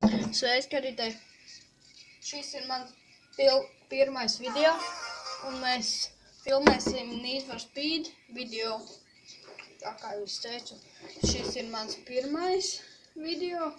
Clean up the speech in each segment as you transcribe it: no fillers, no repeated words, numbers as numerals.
Sveiki, arī te. Šis ir mans pirmais video, un mēs filmēsim Need for Speed video. Tā kā jūs teicu, šis ir mans pirmais video.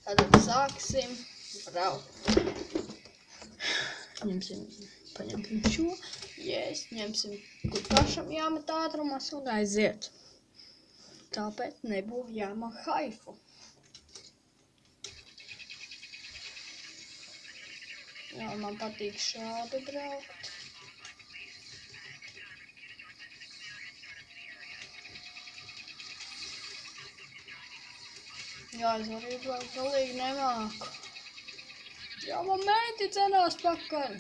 Tad sāksim braukt. Paņemsim šo. Yes, ņemsim, kur pašam jāmet ātrumos un aiziet. Tāpēc nebūtu jāmāk haifu. Jā, man patīk šādi braukt. Jā, es arī braukt galīgi nemāku. Jā, man meiti cenās pakaļ.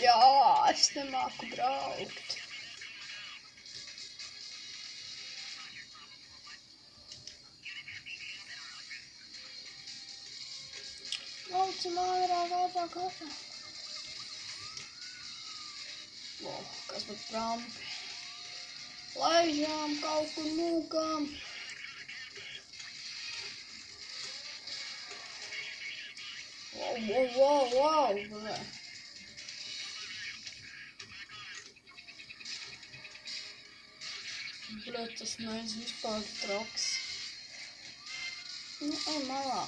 Jā, es nemāku braukt. Laucam ātrāk. Kas pat trampi. Laižām kaut kur mūkām. Wow. Bļet, tas mēs vispār troks. Nu, ej malā.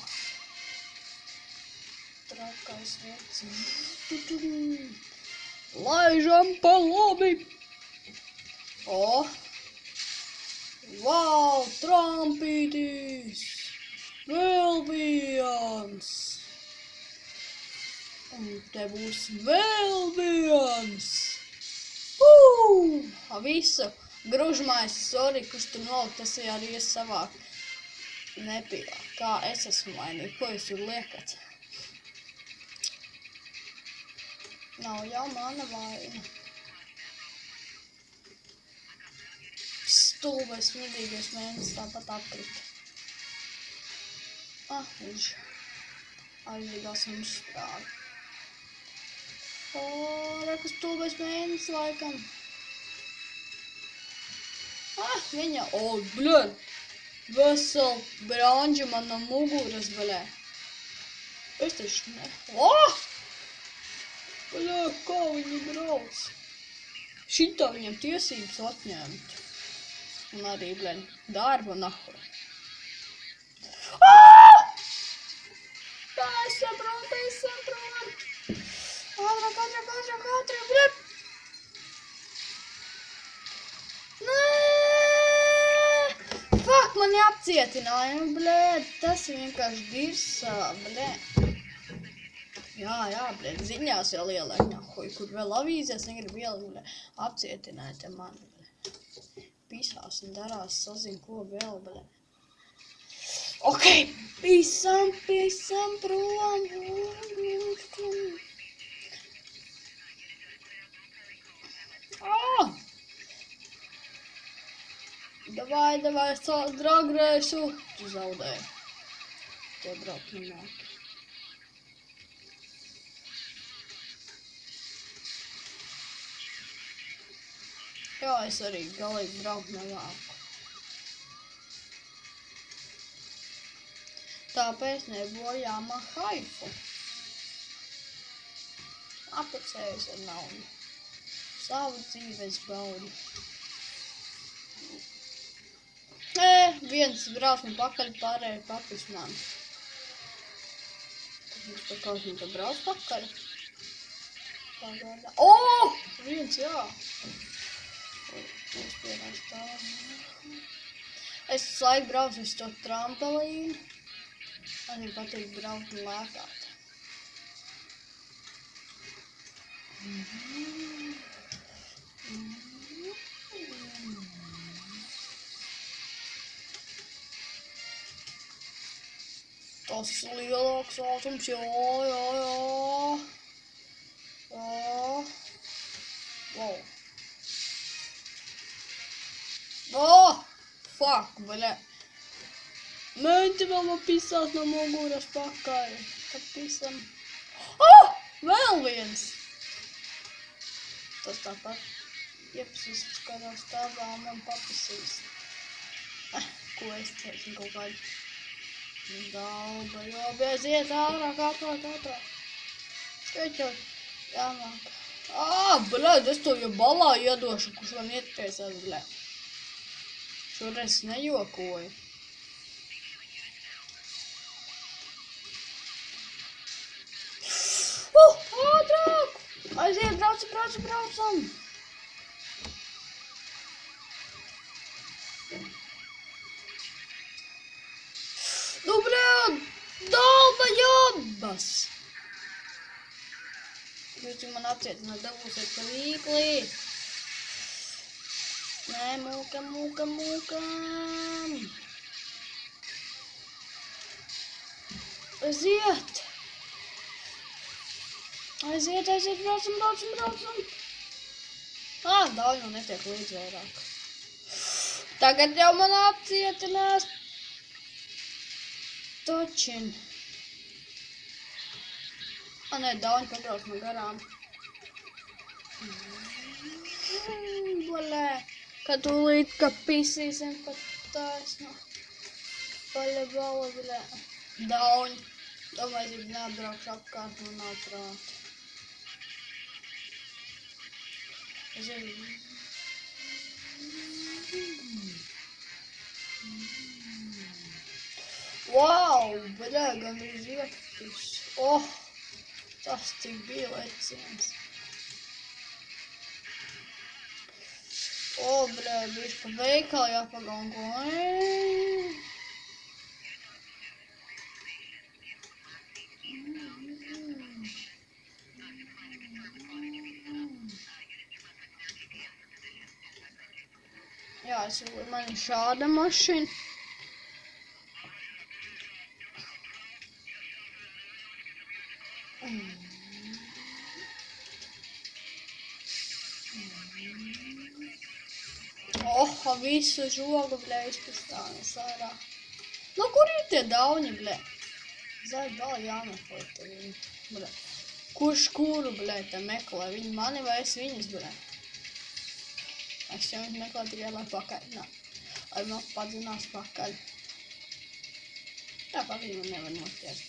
Trakais veci. Laižam pa labi. Wow, trampītis. Vēl viens. Un te būs vēl viens. Visu. Gružmais, sorry, kurš tu nolikt, tas ir arī es savāk nepīlā. Kā es esmu vainīga, ko jūs tur liekat? Nav jau mana vaina. Stulbais, midīgais mēnesis tāpat atkrita. Viņš aizvīgās un uzsprāga. Reku stulbais mēnesis laikam. Viņa, bļen, vesel branģa man no muguras, bļē. Es taču ne. Bļē, kā viņi brauc. Šitā viņam tiesības atņemt. Un arī, bļen, darba nahu. Tā, es saprotu. Ātrāk, bļen. Mani apcietināja, blēd, tas vienkārši dirsā, blēd. Jā, blēd, ziņās jau lielāk, nahuj, kur vēl avīzēs negrib ielikt, blēd, apcietināja te mani, blēd. Pisās un darās, sazin, ko vēl, blēd. Ok, pisam prom. Davai, dragrēšu. Tu zaudēji. Te braukt nemāki. Jā, es arī galīgi braukt nemāku. Tāpēc nebūtu jāmāk haifu. Apacējos ar naudu. Savu dzīves baudi. Viens brauc man pakaļ, pārēji papis man. Tad par kaut viņu tad brauc pakaļ. Viens, jā. Es laiku braucu uz to trampelīnu. Man viņam patīk braukt un lēkāt. Tas lielāks ātrums, jā. Wow. Fuck, bļē. Meiti vēl man pisās no muguras pakaļ. Tad pisam. Vēl viens. Tas tāpat iepazīstas kādā stāvā un man papisīs. Ko es teiktu kaut kādu dalba, jo bieziet ātrāk. Skaiķot, jāmāk. Bļaļ, es to jau balā iedošu, kurš man ietriesās, bļaļ. Šoreiz nejokoju. Ātrāk! Aiziet, braucam! Nu, bļaļ! Dalba jobas! Jūs man apcietināt, dabūsiet pa vīklī. Nē, mūkam. Aiziet, braucam. Daudz man netiek līdz vairāk. Tagad jau man apcietinās. Točin. Nē, daudz pabrauc man garām. Bolē, kad tūlīt, ka pisīsim pat taisno. Bala, bolē. Daudz. Domāju, ja neatbraukšu apkārt, man nav prāta. Wow, bļā, gandrīz iekris. Tas tik bija leciens. Bļā, bišķi pa veikalu jāpagongo. Jā, man ir šāda mašīna. Visu žogu, bļā, izpustānes ārā. Nu, kur ir tie dauni, bļā? Zaļ bala jāmeklē te viņi, bļā. Kurš kuru, bļā, te meklē? Viņi mani vai es viņus, bļā? Es jau viņus meklē tikai, lai pakaļ, lai man padzinās pakaļ. Tāpat viņi man nevar noķert.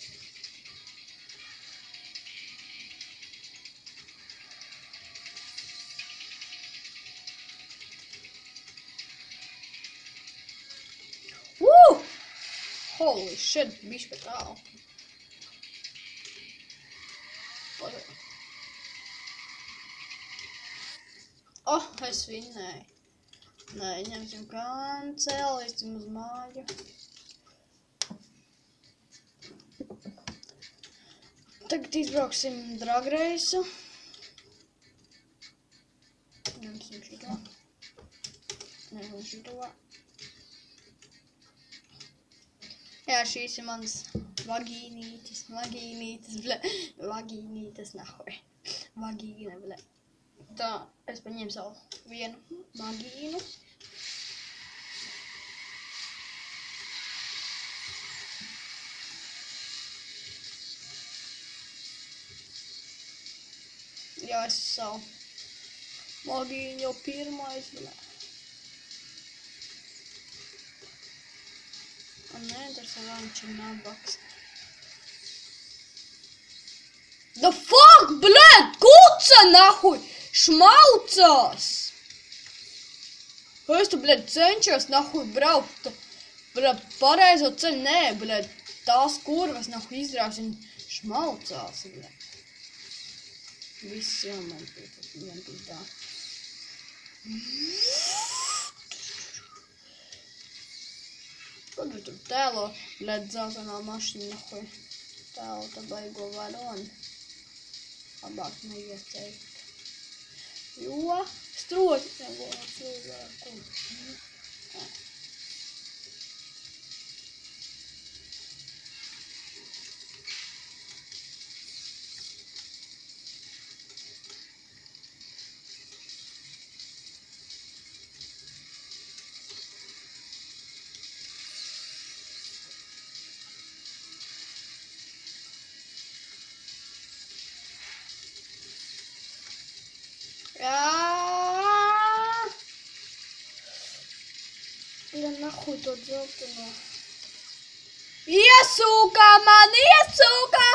Holy shit, bišķi pat tālu. Es vinnēju. Nē, ņemsim kanceli, līdzim uz māju. Tagad izbrauksim dragreisu. Ņemsim šito. Ņemsim šito. Jā, šīs ir manas vagīnītes, bļa. Vagīnītes, nahoj. Vagīne, bļa. Tā, es paņēmu savu vienu vagīnu. Jā, es savu vagīnu jau pirmais, bļa. Nē, tas ir ranča nabaks. The fuck, blēd, kuca, nahuj, šmaucās! Es tu, blēd, cenšos, nahuj, braukt, blēd, pareizo ceļu, nē, blēd, tās kurvas, nahuj, izrāks, viņi šmaucās, blēd. Viss jau man bija tā. Kur tur tēlo, blēd, dzeltenā mašīna, nahuj, tēlo tā baigo varoni. Labāk neieteikt. Jo stroķi nebūtu cilvēku. Jā, nahuj to dzelteno. Iesūkā man, iesūkā!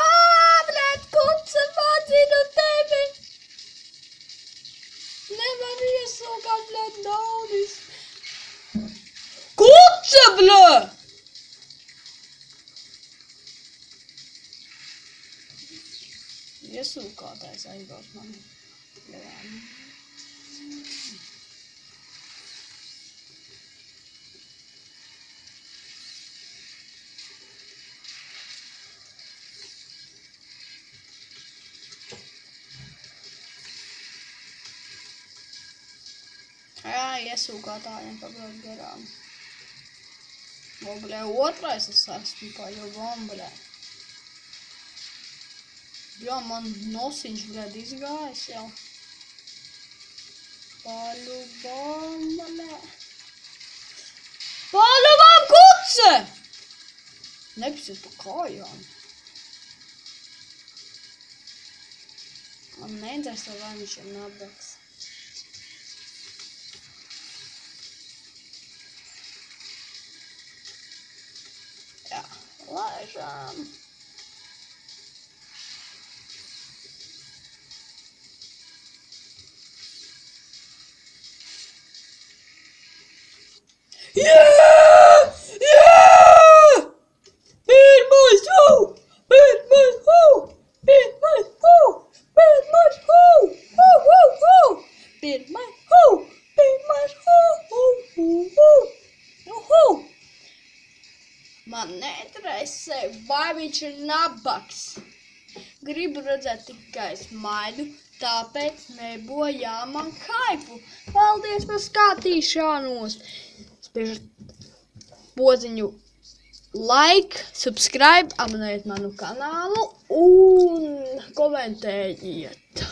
Bļēt, kuce, mācīnu tevi! Nevar iesūkāt, bļēt, daudis. Kuce, bļēt! Iesūkātais aizbrauc mani. Jā, iesūkātājiem pabrauc garām. O, bļē, otrais es esmu pa jobam, bļē. Jā, man nosiņš, bļē, izgājis jau. Paļubam, bļē. Paļubam, kuce! Nepasies pa kājām. Man neinteresē, vai viņš ir nabaks. Jā, laižām. Jā! Jā! Pirmais, pirmais, pirmais, pirmais, pirmais, pirmais, Man neinteresē, vai viņš ir nabaks. Gribu redzēt tikai smaidu, tāpēc nebojā man haipu. Paldies par skatīšanos! Spiežat podziņu like, subscribe, abonējiet manu kanālu un komentējiet.